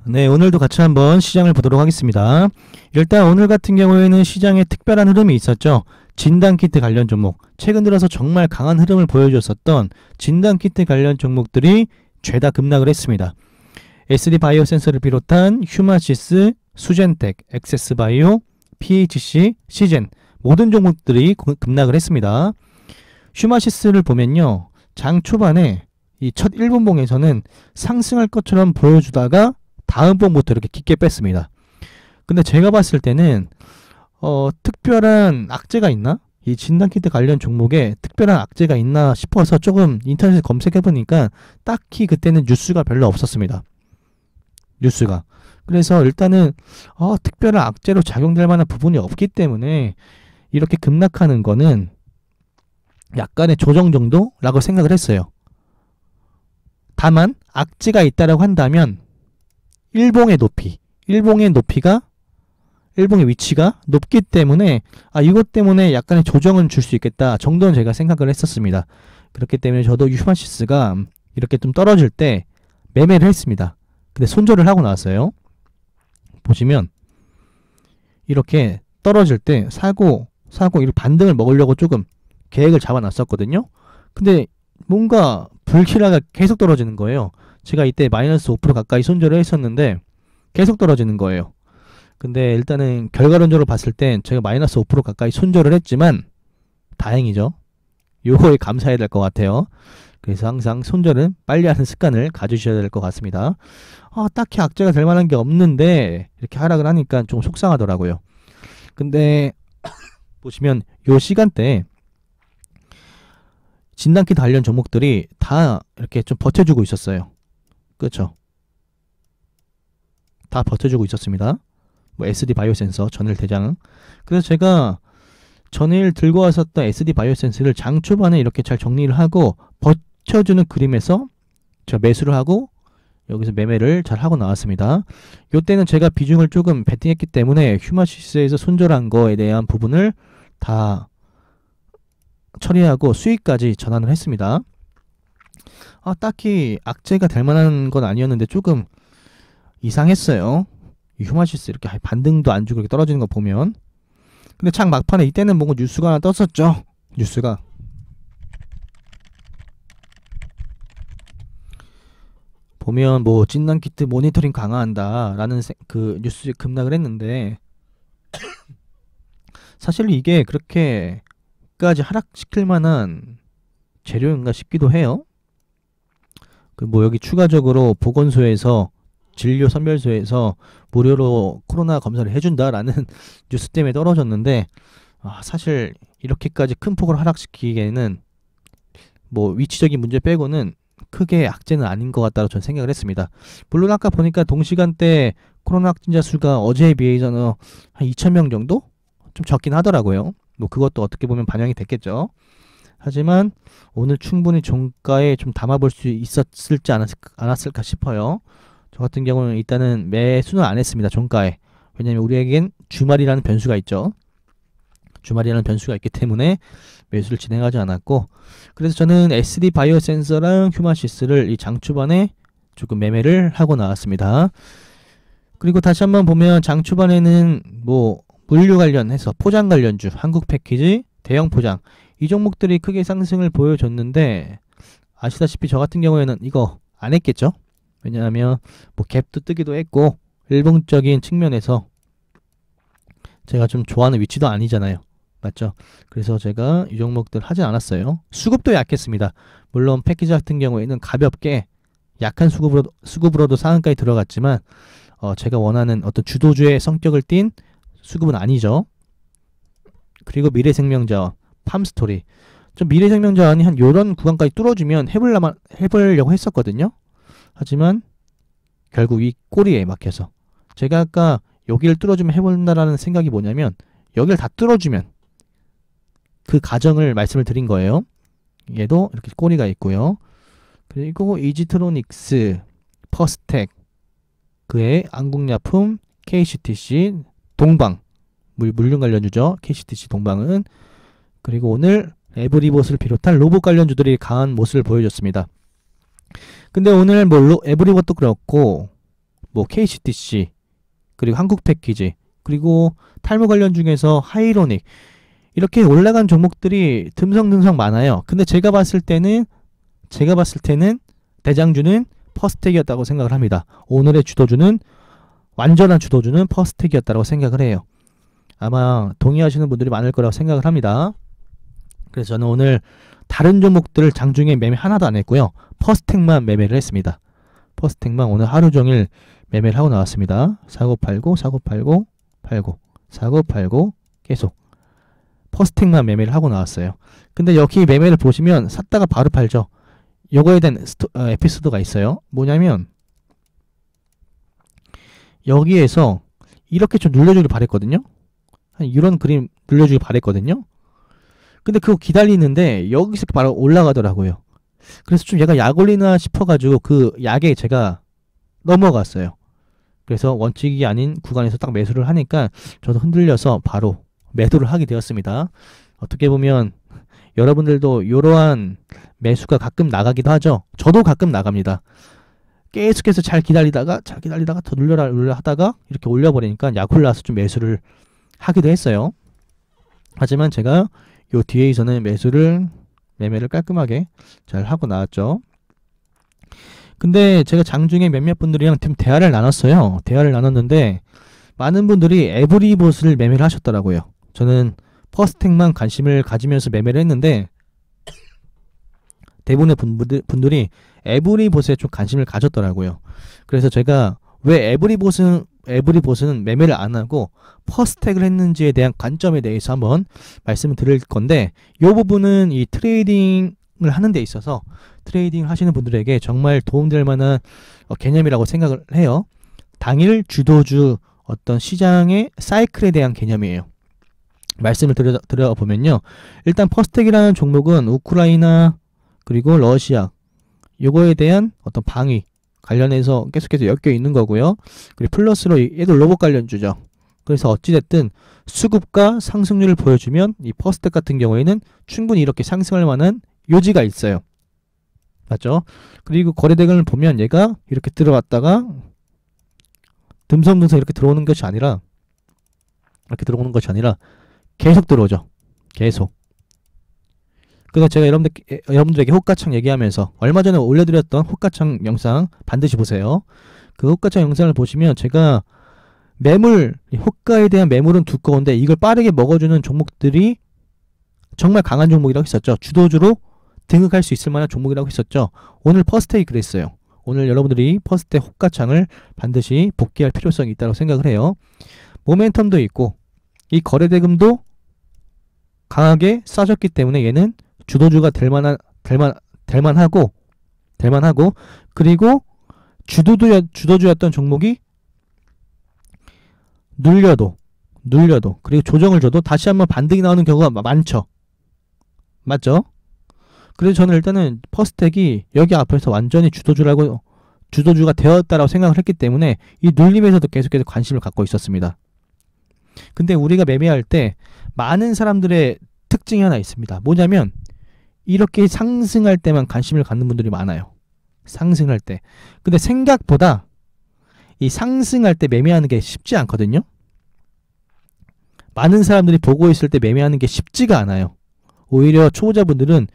네, 오늘도 같이 한번 시장을 보도록 하겠습니다. 일단 오늘 같은 경우에는 시장에 특별한 흐름이 있었죠. 진단키트 관련 종목, 최근 들어서 정말 강한 흐름을 보여줬었던 진단키트 관련 종목들이 죄다 급락을 했습니다. SD바이오센서를 비롯한 휴마시스, 수젠텍, 액세스바이오, PHC, 시젠 모든 종목들이 급락을 했습니다. 휴마시스를 보면요, 장 초반에 이 첫 1분봉에서는 상승할 것처럼 보여주다가 다음 봉부터 이렇게 깊게 뺐습니다. 근데 제가 봤을 때는 특별한 악재가 있나? 이 진단키트 관련 종목에 특별한 악재가 있나 싶어서 조금 인터넷에 검색해보니까 딱히 그때는 뉴스가 별로 없었습니다. 뉴스가. 그래서 일단은 특별한 악재로 작용될 만한 부분이 없기 때문에 이렇게 급락하는 거는 약간의 조정 정도라고 생각을 했어요. 다만 악재가 있다라고 한다면 일봉의 위치가 높기 때문에 이것 때문에 약간의 조정은 줄 수 있겠다 정도는 제가 생각을 했었습니다. 그렇기 때문에 저도 휴마시스가 이렇게 좀 떨어질 때 매매를 했습니다. 근데 손절을 하고 나왔어요. 보시면 이렇게 떨어질 때 사고 이렇게 반등을 먹으려고 조금 계획을 잡아놨었거든요. 근데 뭔가 불길하게 계속 떨어지는 거예요. 제가 이때 마이너스 5% 가까이 손절을 했었는데 계속 떨어지는 거예요. 근데 일단은 결과론적으로 봤을 땐 제가 마이너스 5% 가까이 손절을 했지만 다행이죠. 요거에 감사해야 될 것 같아요. 그래서 항상 손절은 빨리 하는 습관을 가지셔야 될 것 같습니다. 딱히 악재가 될 만한 게 없는데 이렇게 하락을 하니까 좀 속상하더라고요. 근데 보시면 요 시간대에 진단키트 관련 종목들이 다 이렇게 좀 버텨주고 있었어요. 그렇죠? 다 버텨주고 있었습니다. 뭐 SD바이오센서, 전일대장. 그래서 제가 전일 들고 왔었던 SD바이오센서를 장 초반에 이렇게 잘 정리를 하고 버텨주는 그림에서 저 매수를 하고 여기서 매매를 잘 하고 나왔습니다. 이때는 제가 비중을 조금 베팅했기 때문에 휴마시스에서 손절한 거에 대한 부분을 다 처리하고 수익까지 전환을 했습니다. 딱히 악재가 될 만한 건 아니었는데 조금 이상했어요. 이 휴마시스 이렇게 반등도 안 주고 이렇게 떨어지는 거 보면. 근데 장 막판에 이때는 뭔가 뉴스가 하나 떴었죠. 뉴스가 보면 뭐 진단키트 모니터링 강화한다 라는 그 뉴스에 급락을 했는데 사실 이게 그렇게까지 하락시킬 만한 재료인가 싶기도 해요. 그 뭐 여기 추가적으로 보건소에서 진료 선별소에서 무료로 코로나 검사를 해준다라는 뉴스 때문에 떨어졌는데 사실 이렇게까지 큰 폭으로 하락시키기에는 뭐 위치적인 문제 빼고는 크게 악재는 아닌 것 같다고 저는 생각을 했습니다. 물론 아까 보니까 동시간대 코로나 확진자 수가 어제에 비해서는 한 2,000명 정도? 좀 적긴 하더라고요. 뭐 그것도 어떻게 보면 반영이 됐겠죠. 하지만 오늘 충분히 종가에 좀 담아볼 수 있었을지 않았을까 싶어요. 저 같은 경우는 일단은 매수는 안 했습니다. 종가에. 왜냐면 우리에겐 주말이라는 변수가 있죠. 주말이라는 변수가 있기 때문에 매수를 진행하지 않았고, 그래서 저는 SD바이오센서랑 휴마시스를 이 장 초반에 조금 매매를 하고 나왔습니다. 그리고 다시 한번 보면 장 초반에는 뭐 물류 관련해서 포장 관련주, 한국패키지, 대형포장 이 종목들이 크게 상승을 보여줬는데 아시다시피 저 같은 경우에는 이거 안 했겠죠. 왜냐하면 뭐 갭도 뜨기도 했고 일봉적인 측면에서 제가 좀 좋아하는 위치도 아니잖아요. 맞죠? 그래서 제가 이 종목들 하진 않았어요. 수급도 약했습니다. 물론 패키지 같은 경우에는 가볍게 약한 수급으로도 상한가에 들어갔지만 제가 원하는 어떤 주도주의 성격을 띤 수급은 아니죠. 그리고 미래생명자원, 팜스토리. 좀 미래생명자원이 한 요런 구간까지 뚫어주면 해보려고 했었거든요. 하지만 결국 이 꼬리에 막혀서 제가 아까 여기를 뚫어주면 해본다라는 생각이 뭐냐면 여기를 다 뚫어주면 그 가정을 말씀을 드린 거예요. 얘도 이렇게 꼬리가 있고요. 그리고 이지트로닉스, 퍼스텍, 그의 안국약품, KCTC, 동방 물륜 관련주죠. KCTC 동방은. 그리고 오늘 에브리봇을 비롯한 로봇 관련주들이 강한 모습을 보여줬습니다. 근데 오늘 뭐 에브리봇도 그렇고 뭐 KCTC, 그리고 한국패키지, 그리고 탈모 관련 중에서 하이로닉, 이렇게 올라간 종목들이 듬성듬성 많아요. 근데 제가 봤을 때는 대장주는 퍼스텍이었다고 생각을 합니다. 오늘의 주도주는, 완전한 주도주는 퍼스텍이었다고 생각을 해요. 아마 동의하시는 분들이 많을 거라고 생각을 합니다. 그래서 저는 오늘 다른 종목들을 장중에 매매 하나도 안 했고요. 퍼스텍만 매매를 했습니다. 퍼스텍만 오늘 하루 종일 매매를 하고 나왔습니다. 사고 팔고 사고 팔고 계속 퍼스텍만 매매를 하고 나왔어요. 근데 여기 매매를 보시면 샀다가 바로 팔죠. 요거에 대한 에피소드가 있어요. 뭐냐면 여기에서 이렇게 좀 눌려주길 바랬거든요. 이런 그림 눌려주길 바랬거든요. 근데 그거 기다리는데 여기서 바로 올라가더라고요. 그래서 좀 얘가 약 올리나 싶어가지고 그 약에 제가 넘어갔어요. 그래서 원칙이 아닌 구간에서 딱 매수를 하니까 저도 흔들려서 바로 매도를 하게 되었습니다. 어떻게 보면 여러분들도 이러한 매수가 가끔 나가기도 하죠. 저도 가끔 나갑니다. 계속해서 잘 기다리다가 더 눌려라 하다가 이렇게 올려버리니까 약 올라서 좀 매수를 하기도 했어요. 하지만 제가 요 뒤에서는 매매를 깔끔하게 잘 하고 나왔죠. 근데 제가 장중에 몇몇 분들이랑 팀 대화를 나눴어요. 대화를 나눴는데 많은 분들이 에브리봇을 매매를 하셨더라고요. 저는 퍼스텍만 관심을 가지면서 매매를 했는데 대부분의 분들이 에브리봇에 좀 관심을 가졌더라고요. 그래서 제가 왜 에브리봇은 매매를 안 하고 퍼스텍을 했는지에 대한 관점에 대해서 한번 말씀을 드릴 건데, 이 부분은 이 트레이딩을 하는 데 있어서 트레이딩 하시는 분들에게 정말 도움될 만한 개념이라고 생각을 해요. 당일 주도주 어떤 시장의 사이클에 대한 개념이에요. 말씀을 드려보면요. 일단 퍼스텍이라는 종목은 우크라이나 그리고 러시아 요거에 대한 어떤 방위 관련해서 계속해서 엮여 있는 거고요. 그리고 플러스로 얘도 로봇 관련주죠. 그래서 어찌됐든 수급과 상승률을 보여주면 이 퍼스텍 같은 경우에는 충분히 이렇게 상승할 만한 요지가 있어요. 맞죠? 그리고 거래대금을 보면 얘가 이렇게 들어왔다가 듬성듬성 이렇게 들어오는 것이 아니라 계속 들어오죠. 계속. 그래서 제가 여러분들에게 호가창 얘기하면서 얼마 전에 올려드렸던 호가창 영상 반드시 보세요. 그 호가창 영상을 보시면 제가 호가에 대한 매물은 두꺼운데 이걸 빠르게 먹어주는 종목들이 정말 강한 종목이라고 했었죠. 주도주로 등극할 수 있을 만한 종목이라고 했었죠. 오늘 퍼스텍이 그랬어요. 오늘 여러분들이 퍼스텍 호가창을 반드시 복귀할 필요성이 있다고 생각을 해요. 모멘텀도 있고 이 거래대금도 강하게 싸졌기 때문에 얘는 주도주가 될만하고 그리고 주도주였던 종목이 눌려도 그리고 조정을 줘도 다시 한번 반등이 나오는 경우가 많죠. 맞죠? 그래서 저는 일단은 퍼스텍이 여기 앞에서 완전히 주도주가 되었다라고 생각을 했기 때문에 이 눌림에서도 계속해서 관심을 갖고 있었습니다. 근데 우리가 매매할 때 많은 사람들의 특징이 하나 있습니다. 뭐냐면 이렇게 상승할 때만 관심을 갖는 분들이 많아요. 상승할 때. 근데 생각보다 이 상승할 때 매매하는 게 쉽지 않거든요. 많은 사람들이 보고 있을 때 매매하는 게 쉽지가 않아요. 오히려 초보자분들은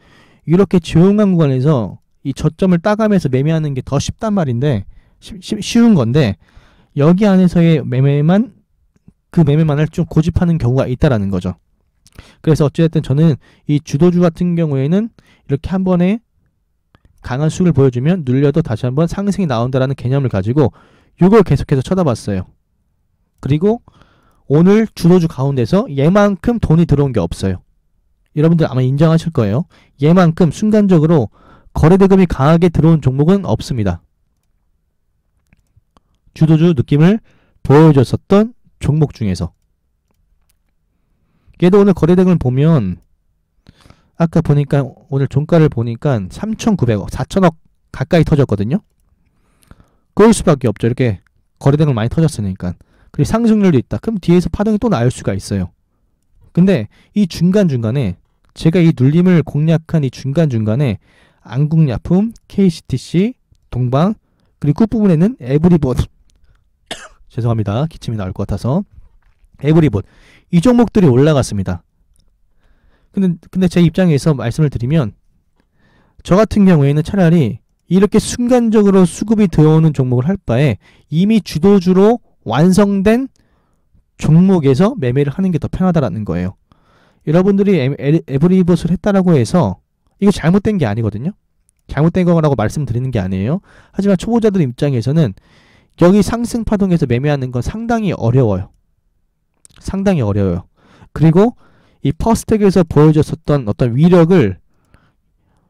이렇게 조용한 구간에서 이 저점을 따가면서 매매하는 게 더 쉽단 말인데 쉬운 건데 여기 안에서의 그 매매만을 좀 고집하는 경우가 있다라는 거죠. 그래서 어찌됐든 저는 이 주도주 같은 경우에는 이렇게 한 번에 강한 수익을 보여주면 눌려도 다시 한번 상승이 나온다라는 개념을 가지고 이걸 계속해서 쳐다봤어요. 그리고 오늘 주도주 가운데서 얘만큼 돈이 들어온 게 없어요. 여러분들 아마 인정하실 거예요. 얘만큼 순간적으로 거래대금이 강하게 들어온 종목은 없습니다. 주도주 느낌을 보여줬었던 종목 중에서. 얘도 오늘 거래대금을 보면 아까 보니까 오늘 종가를 보니까 3,900억, 4,000억 가까이 터졌거든요. 그럴 수밖에 없죠. 이렇게 거래대금 많이 터졌으니까. 그리고 상승률도 있다. 그럼 뒤에서 파동이 또 나올 수가 있어요. 근데 이 중간중간에 제가 이 눌림을 공략한 이 중간중간에 안국약품, KCTC, 동방, 그리고 끝부분에는 에브리봇 죄송합니다. 기침이 나올 것 같아서. 에브리봇. 이 종목들이 올라갔습니다. 근데 제 입장에서 말씀을 드리면 저 같은 경우에는 차라리 이렇게 순간적으로 수급이 들어오는 종목을 할 바에 이미 주도주로 완성된 종목에서 매매를 하는 게 더 편하다라는 거예요. 여러분들이 에브리봇을 했다라고 해서 이거 잘못된 게 아니거든요. 잘못된 거라고 말씀드리는 게 아니에요. 하지만 초보자들 입장에서는 여기 상승 파동에서 매매하는 건 상당히 어려워요. 상당히 어려워요. 그리고 이 퍼스텍에서 보여줬었던 어떤 위력을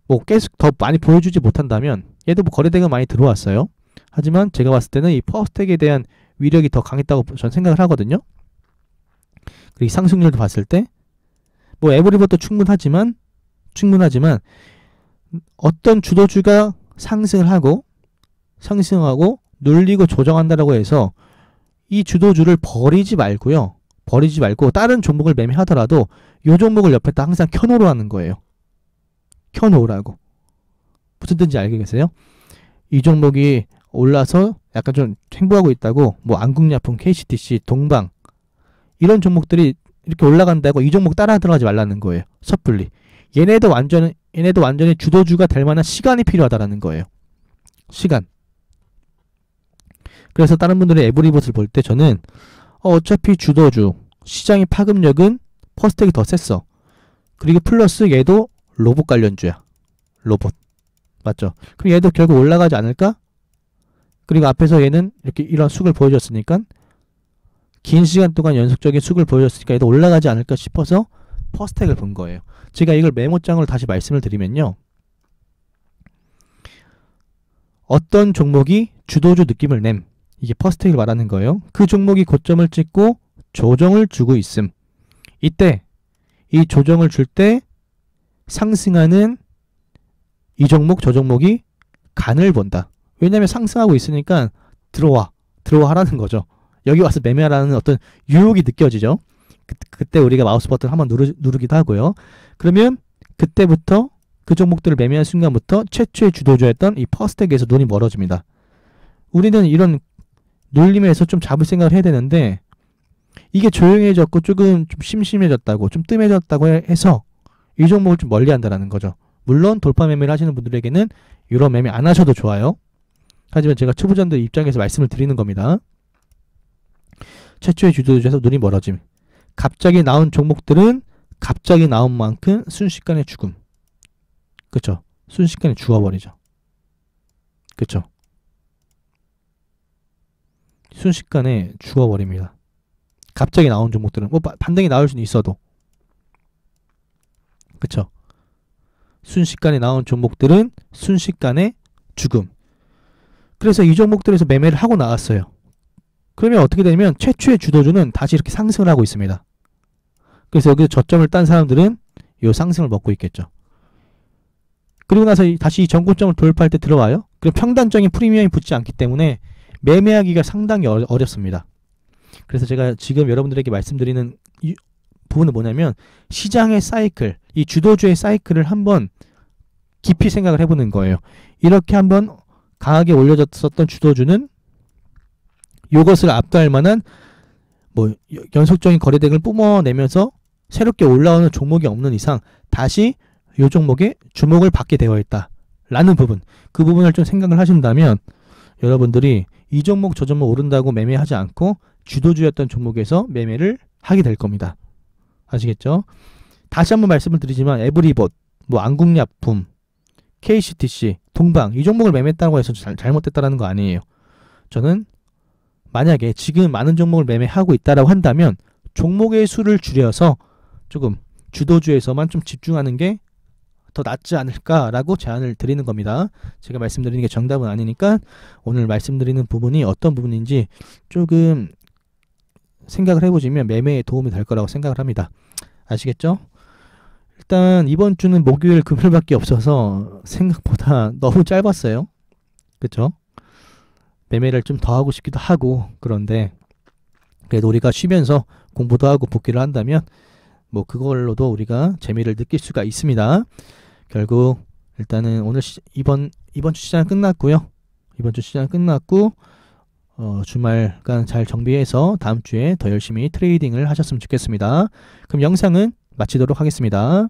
뭐 계속 더 많이 보여주지 못한다면 얘도 뭐 거래대가 많이 들어왔어요. 하지만 제가 봤을 때는 이 퍼스텍에 대한 위력이 더 강했다고 전 생각을 하거든요. 그리고 이 상승률도 봤을 때 뭐 에브리봇도 충분하지만 어떤 주도주가 상승하고 눌리고 조정한다라고 해서 이 주도주를 버리지 말고 다른 종목을 매매하더라도 이 종목을 옆에다 항상 켜놓으라는 거예요. 켜놓으라고. 무슨 뜻인지 알겠어요? 이 종목이 올라서 약간 좀 행보하고 있다고 뭐 안국약품, KCTC, 동방 이런 종목들이 이렇게 올라간다고 이 종목 따라 들어가지 말라는 거예요. 섣불리. 얘네도 완전히 주도주가 될 만한 시간이 필요하다라는 거예요. 시간. 그래서 다른 분들의 에브리봇을 볼 때 저는 어차피 주도주 시장의 파급력은 퍼스텍이 더 셌어. 그리고 플러스 얘도 로봇 관련주야. 로봇. 맞죠? 그럼 얘도 결국 올라가지 않을까? 그리고 앞에서 얘는 이렇게 이런 수익을 보여줬으니까 긴 시간 동안 연속적인 수익을 보여줬으니까 얘도 올라가지 않을까 싶어서 퍼스텍을 본 거예요. 제가 이걸 메모장으로 다시 말씀을 드리면요. 어떤 종목이 주도주 느낌을 냄. 이게 퍼스텍을 말하는 거예요. 그 종목이 고점을 찍고 조정을 주고 있음. 이때 이 조정을 줄 때 상승하는 이 종목 저 종목이 간을 본다. 왜냐하면 상승하고 있으니까 들어와 하라는 거죠. 여기 와서 매매하라는 어떤 유혹이 느껴지죠. 그때 우리가 마우스 버튼 한번 누르기도 하고요. 그러면 그때부터 그 종목들을 매매한 순간부터 최초의 주도주였던 이 퍼스텍에서 눈이 멀어집니다. 우리는 이런 눌림에서 좀 잡을 생각을 해야 되는데 이게 조용해졌고 조금 좀 심심해졌다고 좀 뜸해졌다고 해서 이 종목을 좀 멀리 한다는 거죠. 물론 돌파 매매를 하시는 분들에게는 이런 매매 안 하셔도 좋아요. 하지만 제가 초보자들 입장에서 말씀을 드리는 겁니다. 최초의 주도주에서 눈이 멀어짐. 갑자기 나온 종목들은 갑자기 나온 만큼 순식간에 죽음. 그쵸? 순식간에 죽어버리죠. 그쵸? 순식간에 죽어버립니다. 갑자기 나온 종목들은 뭐 반등이 나올 수는 있어도 그쵸? 순식간에 나온 종목들은 순식간에 죽음. 그래서 이 종목들에서 매매를 하고 나왔어요. 그러면 어떻게 되냐면 최초의 주도주는 다시 이렇게 상승을 하고 있습니다. 그래서 여기서 저점을 딴 사람들은 이 상승을 먹고 있겠죠. 그리고 나서 다시 이 전고점을 돌파할 때 들어와요. 그럼 평단적인 프리미엄이 붙지 않기 때문에 매매하기가 상당히 어렵습니다. 그래서 제가 지금 여러분들에게 말씀드리는 이 부분은 뭐냐면 시장의 사이클, 이 주도주의 사이클을 한번 깊이 생각을 해보는 거예요. 이렇게 한번 강하게 올려졌었던 주도주는 이것을 압도할 만한 뭐 연속적인 거래대금을 뿜어내면서 새롭게 올라오는 종목이 없는 이상 다시 이 종목에 주목을 받게 되어 있다 라는 부분, 그 부분을 좀 생각을 하신다면 여러분들이 이 종목 저 종목 오른다고 매매하지 않고 주도주였던 종목에서 매매를 하게 될 겁니다. 아시겠죠? 다시 한번 말씀을 드리지만 에브리봇, 뭐 안국약품, KCTC, 동방 이 종목을 매매했다고 해서 잘못됐다는 거 아니에요. 저는 만약에 지금 많은 종목을 매매하고 있다라고 한다면 종목의 수를 줄여서 조금 주도주에서만 좀 집중하는 게 더 낫지 않을까라고 제안을 드리는 겁니다. 제가 말씀드리는 게 정답은 아니니까 오늘 말씀드리는 부분이 어떤 부분인지 조금 생각을 해보시면 매매에 도움이 될 거라고 생각을 합니다. 아시겠죠? 일단 이번 주는 목요일 금요일밖에 없어서 생각보다 너무 짧았어요. 그쵸? 매매를 좀 더 하고 싶기도 하고 그런데 그래도 우리가 쉬면서 공부도 하고 복귀를 한다면 뭐 그걸로도 우리가 재미를 느낄 수가 있습니다. 결국 일단은 오늘 이번 주 시장 끝났고요. 이번 주 시장 끝났고 주말간 잘 정비해서 다음 주에 더 열심히 트레이딩을 하셨으면 좋겠습니다. 그럼 영상은 마치도록 하겠습니다.